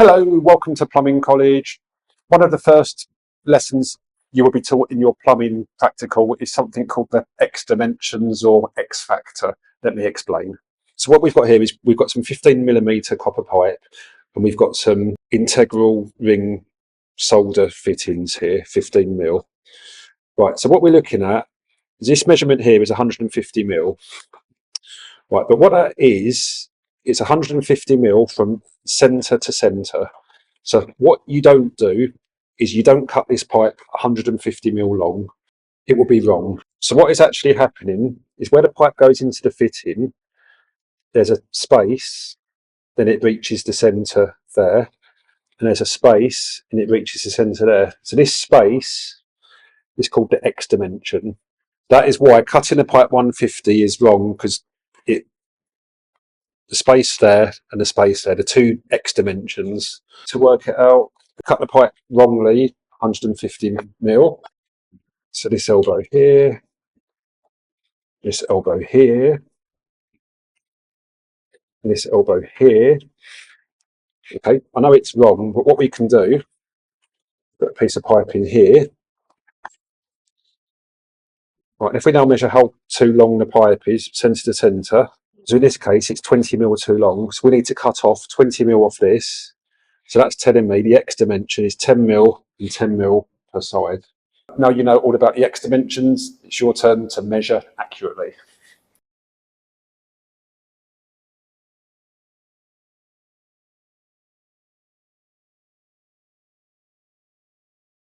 Hello, welcome to Plumbing College. One of the first lessons you will be taught in your plumbing practical is something called the X dimensions or X factor. Let me explain. So what we've got here is we've got some 15mm copper pipe and we've got some integral ring solder fittings here, 15mm. Right, so what we're looking at is this measurement here is 150mm. Right, but what that is, it's 150mm from centre to centre. So what you don't do is you don't cut this pipe 150mm long. It will be wrong. So what is actually happening is where the pipe goes into the fitting, there's a space, then it reaches the centre there, and there's a space, and it reaches the centre there. So this space is called the X dimension. That is why cutting a pipe 150 is wrong, because the space there and the space there, the two X dimensions. To work it out, cut the pipe wrongly, 150mm. So this elbow here, this elbow here, and this elbow here. Okay, I know it's wrong, but what we can do, put a piece of pipe in here. Right, if we now measure how too long the pipe is, centre to centre, so in this case it's 20mm too long, so we need to cut off 20mm off this. So that's telling me the X dimension is 10mm and 10mm per side. Now you know all about the X dimensions, it's your turn to measure accurately.